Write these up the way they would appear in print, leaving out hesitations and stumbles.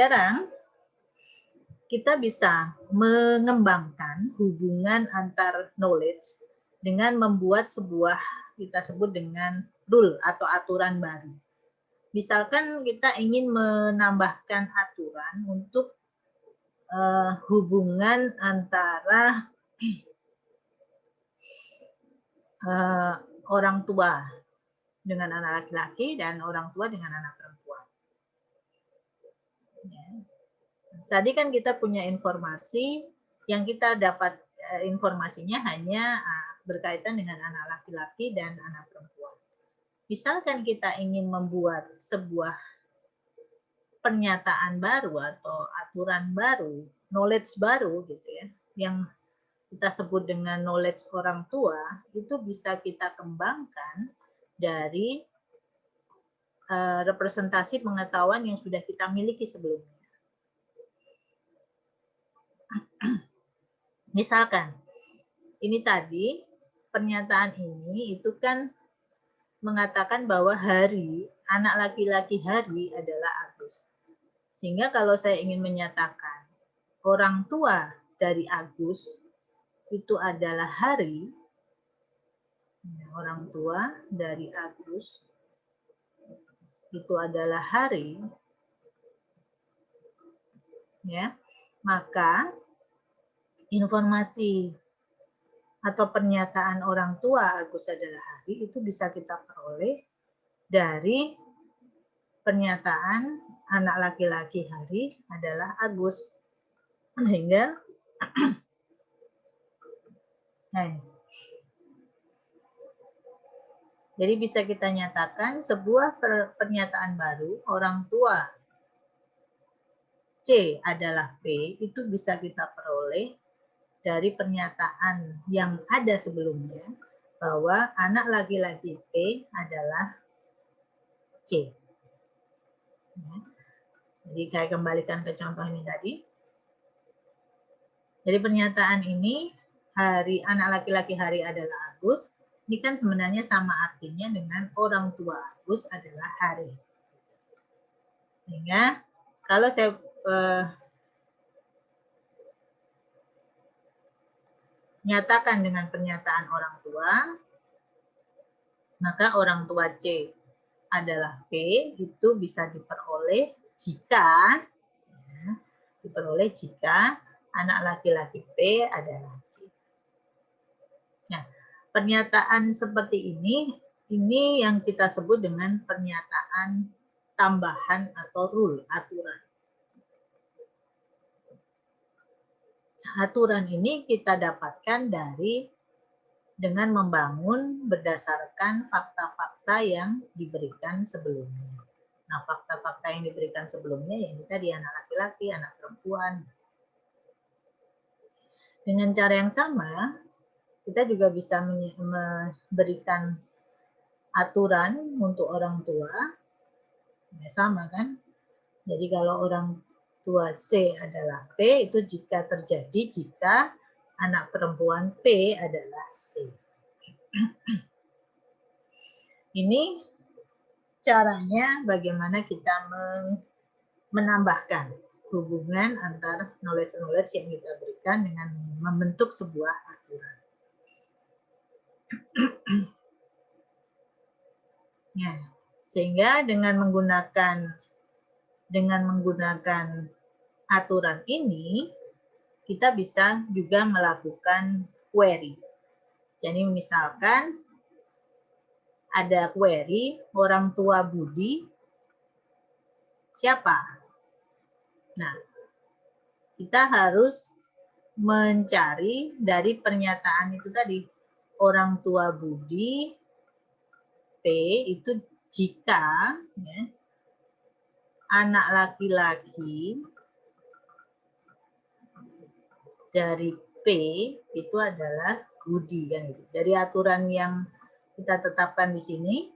Sekarang kita bisa mengembangkan hubungan antar knowledge dengan membuat sebuah kita sebut dengan rule atau aturan baru. Misalkan kita ingin menambahkan aturan untuk hubungan antara orang tua dengan anak laki-laki dan orang tua dengan anak perempuan. Ya. Tadi kan kita punya informasi yang kita dapat informasinya hanya berkaitan dengan anak laki-laki dan anak perempuan. Misalkan kita ingin membuat sebuah pernyataan baru atau aturan baru, knowledge baru gitu ya, yang kita sebut dengan knowledge orang tua, itu bisa kita kembangkan dari representasi pengetahuan yang sudah kita miliki sebelumnya. Misalkan, ini tadi pernyataan ini itu kan mengatakan bahwa Hari, anak laki-laki Hari adalah Agus. Sehingga kalau saya ingin menyatakan orang tua dari Agus itu adalah Hari, orang tua dari Agus itu adalah Hari, ya, maka informasi atau pernyataan orang tua Agus adalah Hari itu bisa kita peroleh dari pernyataan anak laki-laki Hari adalah Agus. Sehingga jadi bisa kita nyatakan sebuah pernyataan baru orang tua C adalah P itu bisa kita peroleh dari pernyataan yang ada sebelumnya bahwa anak laki-laki P adalah C. Jadi saya kembalikan ke contoh ini tadi. Jadi pernyataan ini Hari anak laki-laki Hari adalah Agus. Ini kan sebenarnya sama artinya dengan orang tua Agus adalah Hari. Sehingga kalau saya nyatakan dengan pernyataan orang tua, maka orang tua C adalah P itu bisa diperoleh jika anak laki-laki P adalah C. Nah, pernyataan seperti ini yang kita sebut dengan pernyataan tambahan atau rule, aturan. Aturan ini kita dapatkan dengan membangun berdasarkan fakta-fakta yang diberikan sebelumnya. Nah, fakta-fakta yang diberikan sebelumnya yang tadi anak laki-laki, anak perempuan. Dengan cara yang sama, kita juga bisa memberikan aturan untuk orang tua. Ya, sama kan? Jadi kalau orang tua C adalah P, itu jika anak perempuan P adalah C. Ini caranya bagaimana kita menambahkan hubungan antar knowledge yang kita berikan dengan membentuk sebuah aturan. Ya, sehingga dengan menggunakan aturan ini, kita bisa juga melakukan query. Jadi misalkan ada query orang tua Budi siapa? Nah, kita harus mencari dari pernyataan itu tadi. Orang tua Budi P itu jika ya, anak laki-laki dari P itu adalah Budi kan gitu. Dari aturan yang kita tetapkan di sini,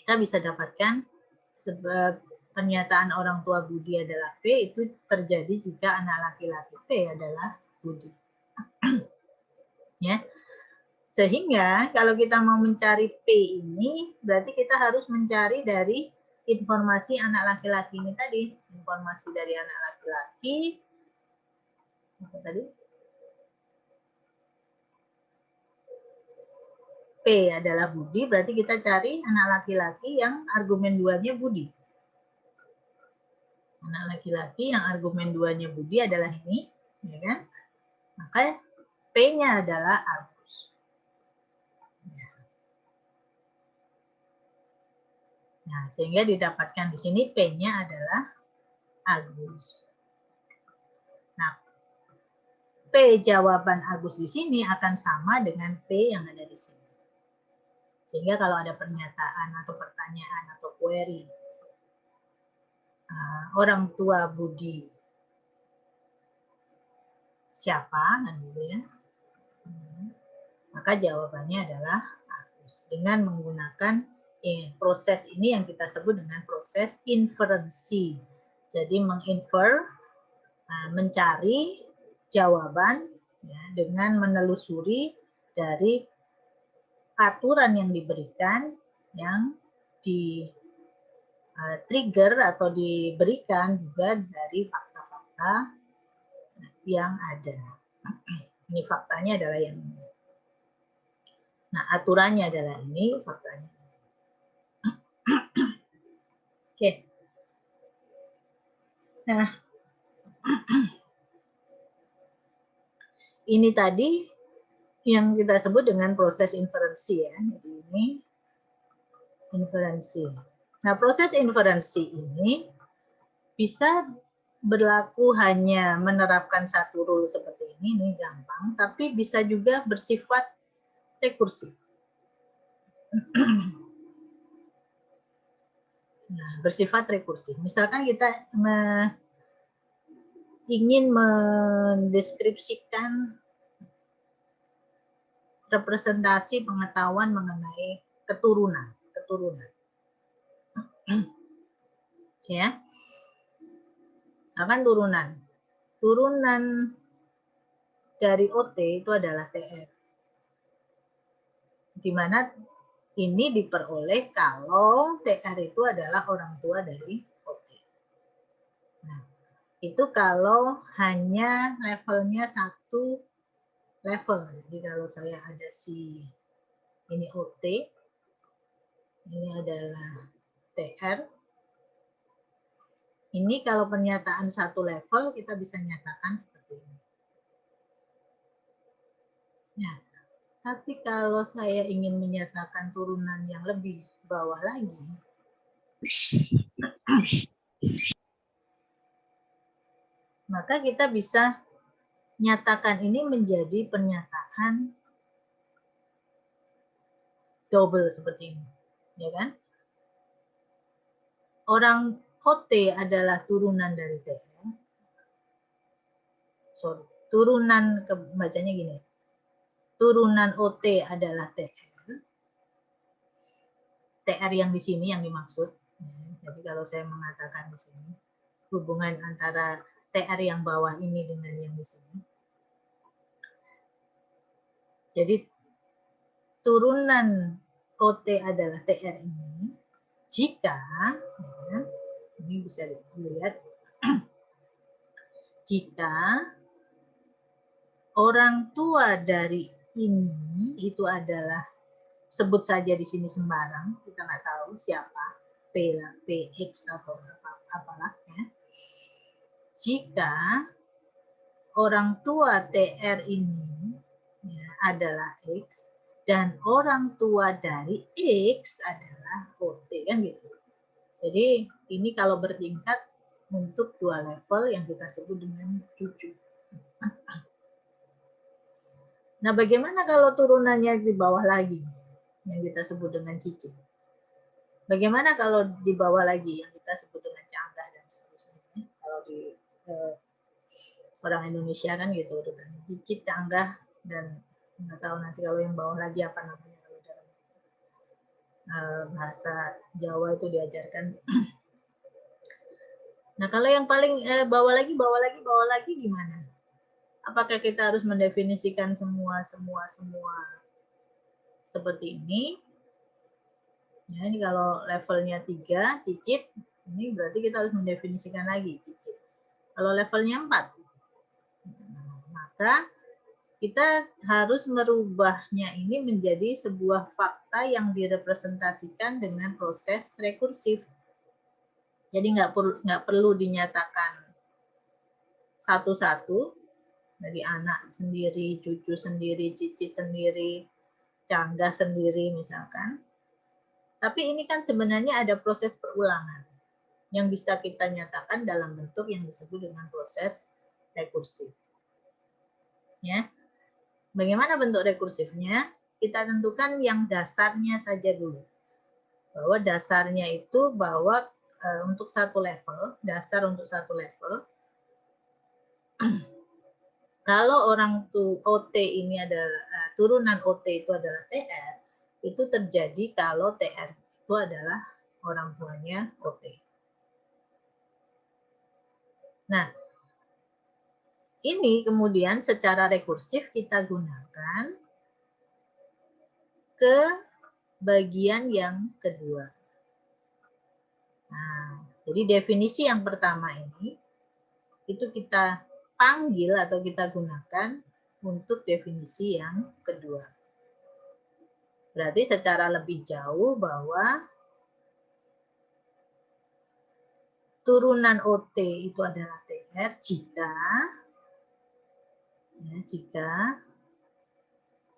kita bisa dapatkan sebab pernyataan orang tua Budi adalah P itu terjadi jika anak laki-laki P adalah Budi. Ya. Sehingga kalau kita mau mencari P ini, berarti kita harus mencari dari informasi anak laki-laki ini tadi, informasi dari anak laki-laki, apa tadi? P adalah Budi, berarti kita cari anak laki-laki yang argumen 2-nya Budi. Anak laki-laki yang argumen 2-nya Budi adalah ini, ya kan? Maka P-nya adalah Agus. Ya. Nah, sehingga didapatkan di sini P-nya adalah Agus. Nah, P jawaban Agus di sini akan sama dengan P yang ada di sini. Sehingga kalau ada pernyataan atau pertanyaan atau query, orang tua Budi siapa, kan gitu ya. Maka jawabannya adalah Agus. Dengan menggunakan proses ini yang kita sebut dengan proses inferensi. Jadi menginfer, mencari jawaban ya, dengan menelusuri dari aturan yang diberikan, yang di trigger atau diberikan juga dari fakta-fakta yang ada. Ini faktanya adalah yang ini. Nah, aturannya adalah ini, faktanya. Oke. Nah, ini tadi yang kita sebut dengan proses inferensi ya. Jadi ini inferensi. Nah, proses inferensi ini bisa berlaku hanya menerapkan satu rule seperti ini gampang, tapi bisa juga bersifat rekursif. Nah, bersifat rekursif. Misalkan kita ingin mendeskripsikan representasi pengetahuan mengenai keturunan. Ya. Misalkan turunan dari OT itu adalah TR. Di mana ini diperoleh kalau TR itu adalah orang tua dari OT. Nah, itu kalau hanya levelnya satu level. Jadi kalau saya ada ini OT, ini adalah TR. Ini kalau pernyataan satu level kita bisa nyatakan seperti ini. Nah, tapi kalau saya ingin menyatakan turunan yang lebih bawah lagi, maka kita bisa nyatakan ini menjadi pernyataan double seperti ini, ya kan? Orang OT adalah turunan dari TR. Sorry, turunan bacanya gini. Turunan OT adalah TR. TR yang di sini yang dimaksud. Jadi kalau saya mengatakan di sini hubungan antara TR yang bawah ini dengan yang di sini. Jadi turunan OT adalah TR ini jika, ya, ini bisa dilihat, jika orang tua dari ini itu adalah, sebut saja di sini sembarang, kita nggak tahu siapa, P lah, PX atau apalah ya. Jika orang tua TR ini ya, adalah X dan orang tua dari X adalah OT kan gitu. Jadi ini kalau bertingkat untuk dua level yang kita sebut dengan cucu. Nah, bagaimana kalau turunannya di bawah lagi yang kita sebut dengan cicit? Bagaimana kalau di bawah lagi yang kita sebut dengan canggah dan seterusnya? Kalau di orang Indonesia kan gitu urutan cicit, canggah, dan nggak tahu nanti kalau yang bawah lagi apa namanya kalau dalam bahasa Jawa itu diajarkan. Nah, kalau yang paling bawah lagi gimana? Apakah kita harus mendefinisikan semua seperti ini? Ya, ini kalau levelnya 3, cicit, ini berarti kita harus mendefinisikan lagi cicit. Kalau levelnya 4, maka kita harus merubahnya ini menjadi sebuah fakta yang direpresentasikan dengan proses rekursif. Jadi nggak perlu dinyatakan satu-satu, dari anak sendiri, cucu sendiri, cicit sendiri, cangga sendiri misalkan. Tapi ini kan sebenarnya ada proses perulangan yang bisa kita nyatakan dalam bentuk yang disebut dengan proses rekursif. Ya. Bagaimana bentuk rekursifnya? Kita tentukan yang dasarnya saja dulu. Bahwa dasarnya itu bahwa untuk satu level, dasar untuk satu level, kalau orang OT ini adalah turunan OT itu adalah TR, itu terjadi kalau TR itu adalah orang tuanya OT. Nah, ini kemudian secara rekursif kita gunakan ke bagian yang kedua. Nah, jadi definisi yang pertama ini itu kita panggil atau kita gunakan untuk definisi yang kedua. Berarti secara lebih jauh bahwa turunan OT itu adalah TR jika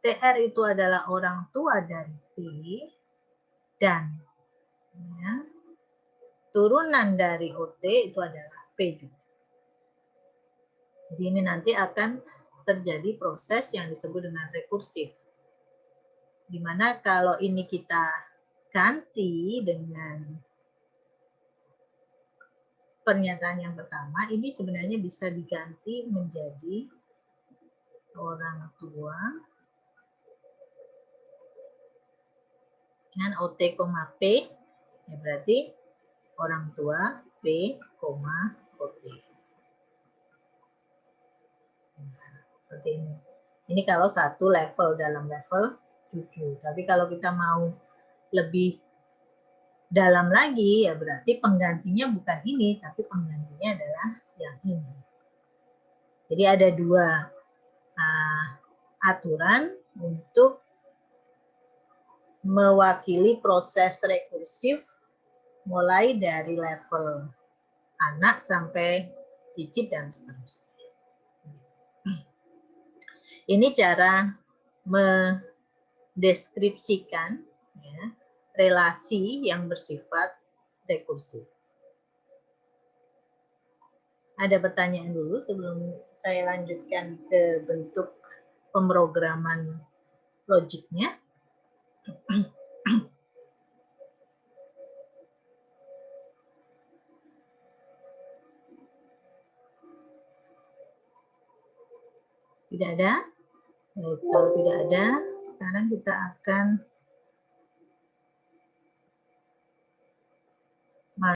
TR itu adalah orang tua dari P dan turunan dari OT itu adalah P juga. Jadi ini nanti akan terjadi proses yang disebut dengan rekursif. Dimana kalau ini kita ganti dengan pernyataan yang pertama, ini sebenarnya bisa diganti menjadi orang tua dengan OT, P, ya berarti orang tua P, OT. Nah, seperti ini. Ini kalau satu level dalam level cucu. Tapi kalau kita mau lebih dalam lagi, ya berarti penggantinya bukan ini, tapi penggantinya adalah yang ini. Jadi ada dua aturan untuk mewakili proses rekursif mulai dari level anak sampai cicit dan seterusnya. Ini cara mendeskripsikan ya, relasi yang bersifat rekursif. Ada pertanyaan dulu sebelum saya lanjutkan ke bentuk pemrograman logiknya. Tidak ada? Kalau tidak ada, sekarang kita akan